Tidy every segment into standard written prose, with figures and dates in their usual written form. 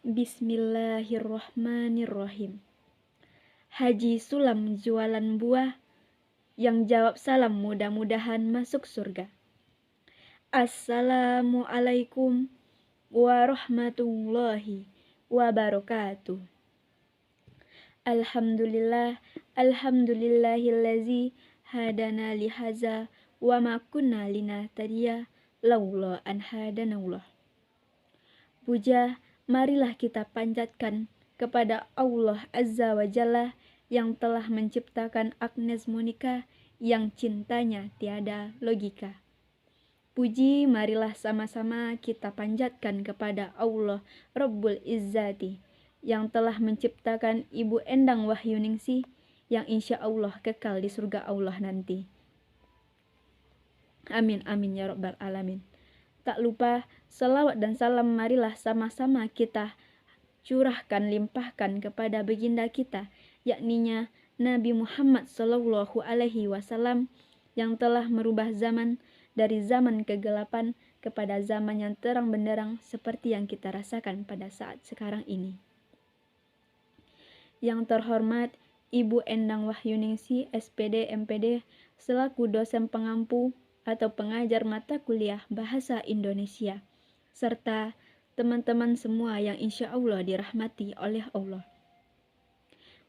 Bismillahirrahmanirrahim. Haji Sulam jualan buah, yang jawab salam mudah-mudahan masuk surga. Assalamualaikum warahmatullahi wabarakatuh. Alhamdulillahillazi hadana lihaza wa ma kunna linahtadiya laula an hadanallah. Puja, marilah kita panjatkan kepada Allah Azza wa Jalla yang telah menciptakan Agnes Monica yang cintanya tiada logika. Puji, marilah sama-sama kita panjatkan kepada Allah Rabbul Izzati yang telah menciptakan Ibu Endang Wahyuningsih yang insya Allah kekal di surga Allah nanti. Amin amin ya rabbal alamin. Tak lupa selawat dan salam marilah sama-sama kita curahkan, limpahkan kepada baginda kita, yakninya Nabi Muhammad Sallallahu Alaihi Wasallam yang telah merubah zaman dari zaman kegelapan kepada zaman yang terang benderang seperti yang kita rasakan pada saat sekarang ini. Yang terhormat Ibu Endang Wahyuningsih SPD MPD selaku dosen pengampu atau pengajar mata kuliah Bahasa Indonesia, serta teman-teman semua yang insya Allah dirahmati oleh Allah.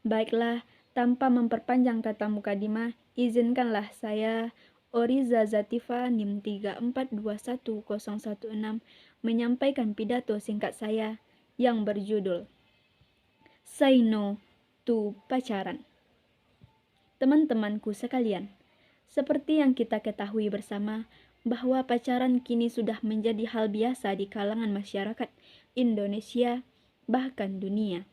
Baiklah, tanpa memperpanjang kata mukadimah, izinkanlah saya, Oriza Zatifa NIM 3421016, menyampaikan pidato singkat saya yang berjudul Say No to Pacaran. Teman-temanku sekalian, seperti yang kita ketahui bersama bahwa pacaran kini sudah menjadi hal biasa di kalangan masyarakat Indonesia, bahkan dunia.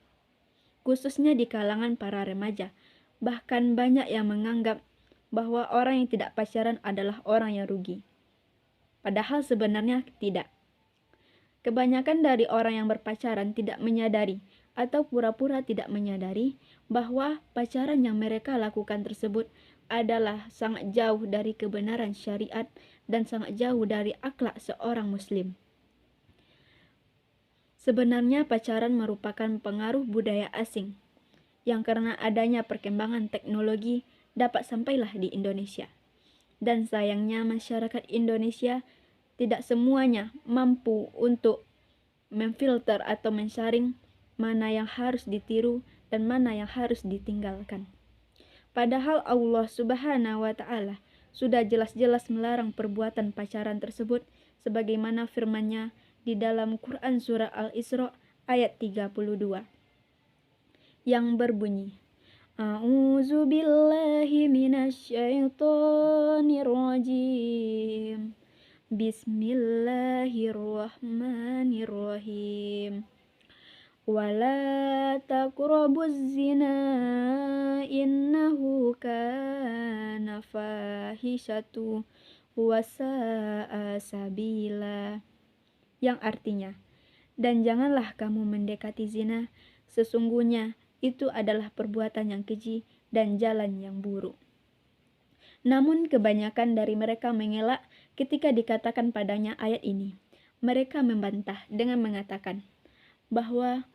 Khususnya di kalangan para remaja, bahkan banyak yang menganggap bahwa orang yang tidak pacaran adalah orang yang rugi. Padahal sebenarnya tidak. Kebanyakan dari orang yang berpacaran tidak menyadari atau pura-pura tidak menyadari bahwa pacaran yang mereka lakukan tersebut adalah sangat jauh dari kebenaran syariat dan sangat jauh dari akhlak seorang muslim. Sebenarnya pacaran merupakan pengaruh budaya asing yang karena adanya perkembangan teknologi dapat sampailah di Indonesia. Dan sayangnya masyarakat Indonesia tidak semuanya mampu untuk memfilter atau mensaring mana yang harus ditiru dan mana yang harus ditinggalkan. Padahal Allah Subhanahu wa Ta'ala sudah jelas-jelas melarang perbuatan pacaran tersebut sebagaimana firman-Nya di dalam Quran surah Al-Isra ayat 32 yang berbunyi, A'udzu billahi minasyaitonir rajim. Bismillahirrahmanirrahim. Wala taqrabuz zina innahu kana fahisyatu wa sa'a sabila. Yang artinya, dan janganlah kamu mendekati zina, sesungguhnya itu adalah perbuatan yang keji dan jalan yang buruk. Namun kebanyakan dari mereka mengelak ketika dikatakan padanya ayat ini. Mereka membantah dengan mengatakan bahwa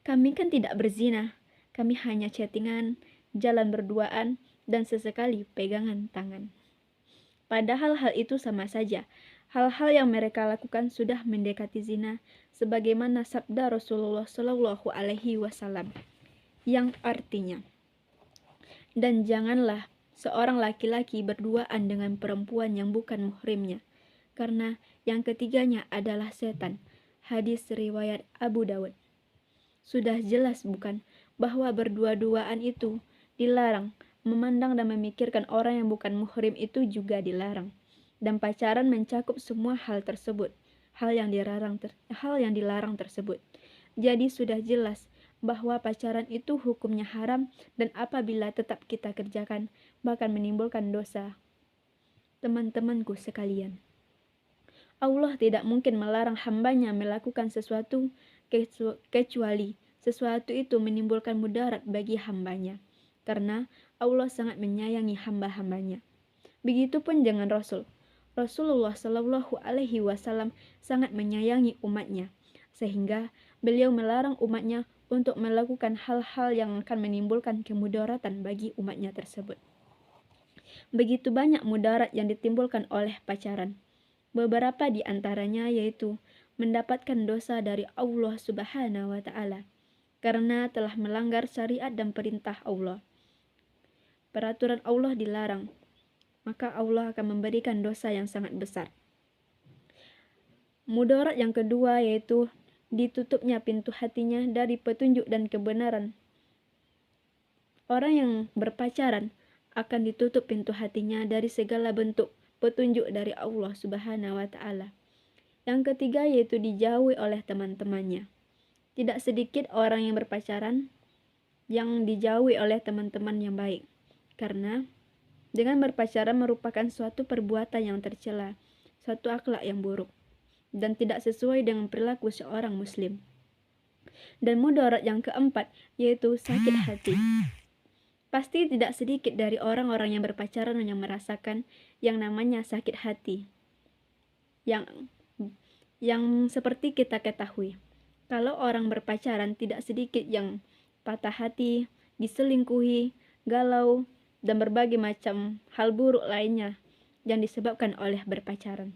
kami kan tidak berzina, kami hanya chattingan, jalan berduaan, dan sesekali pegangan tangan. Padahal hal itu sama saja. Hal-hal yang mereka lakukan sudah mendekati zina, sebagaimana sabda Rasulullah Shallallahu Alaihi Wasallam, yang artinya, dan janganlah seorang laki-laki berduaan dengan perempuan yang bukan muhrimnya, karena yang ketiganya adalah setan. Hadis riwayat Abu Dawud. Sudah jelas bukan bahwa berdua-duaan itu dilarang, memandang dan memikirkan orang yang bukan muhrim itu juga dilarang. Dan pacaran mencakup semua hal tersebut, hal yang dilarang tersebut. Jadi sudah jelas bahwa pacaran itu hukumnya haram dan apabila tetap kita kerjakan bahkan menimbulkan dosa. Teman-temanku sekalian, Allah tidak mungkin melarang hambanya melakukan sesuatu kecuali sesuatu itu menimbulkan mudarat bagi hambanya, karena Allah sangat menyayangi hamba-hambanya. Begitupun dengan Rasulullah Shallallahu Alaihi Wasallam sangat menyayangi umatnya, sehingga beliau melarang umatnya untuk melakukan hal-hal yang akan menimbulkan kemudaratan bagi umatnya tersebut. Begitu banyak mudarat yang ditimbulkan oleh pacaran. Beberapa di antaranya yaitu mendapatkan dosa dari Allah Subhanahu wa taala karena telah melanggar syariat dan perintah Allah. Peraturan Allah dilarang, maka Allah akan memberikan dosa yang sangat besar. Mudarat yang kedua yaitu ditutupnya pintu hatinya dari petunjuk dan kebenaran. Orang yang berpacaran akan ditutup pintu hatinya dari segala bentuk petunjuk dari Allah Subhanahu wa taala. Yang ketiga yaitu dijauhi oleh teman-temannya. Tidak sedikit orang yang berpacaran yang dijauhi oleh teman-teman yang baik. Karena dengan berpacaran merupakan suatu perbuatan yang tercela, suatu akhlak yang buruk dan tidak sesuai dengan perilaku seorang muslim. Dan mudarat yang keempat yaitu sakit hati. Pasti tidak sedikit dari orang-orang yang berpacaran yang merasakan yang namanya sakit hati. Yang seperti kita ketahui, kalau orang berpacaran tidak sedikit yang patah hati, diselingkuhi, galau, dan berbagai macam hal buruk lainnya yang disebabkan oleh berpacaran.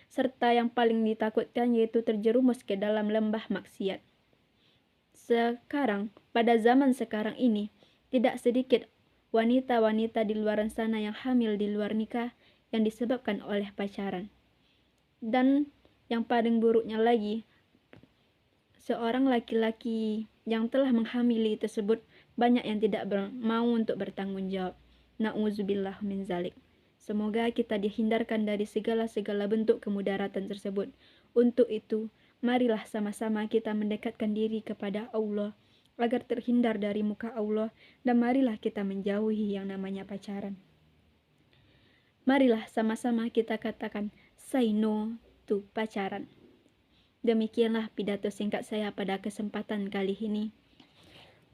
Serta yang paling ditakutkan yaitu terjerumus ke dalam lembah maksiat. Sekarang, pada zaman sekarang ini, tidak sedikit wanita-wanita di luar sana yang hamil di luar nikah yang disebabkan oleh pacaran. Dan yang paling buruknya lagi, seorang laki-laki yang telah menghamili tersebut banyak yang tidak mau untuk bertanggung jawab. Na'udzubillah min zalik. Semoga kita dihindarkan dari segala bentuk kemudaratan tersebut. Untuk itu, marilah sama-sama kita mendekatkan diri kepada Allah agar terhindar dari muka Allah, dan marilah kita menjauhi yang namanya pacaran. Marilah sama-sama kita katakan say no to pacaran. Demikianlah pidato singkat saya pada kesempatan kali ini.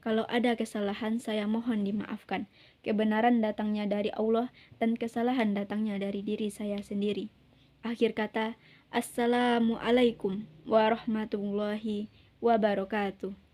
Kalau ada kesalahan, saya mohon dimaafkan. Kebenaran datangnya dari Allah dan kesalahan datangnya dari diri saya sendiri. Akhir kata, Assalamualaikum warahmatullahi wabarakatuh.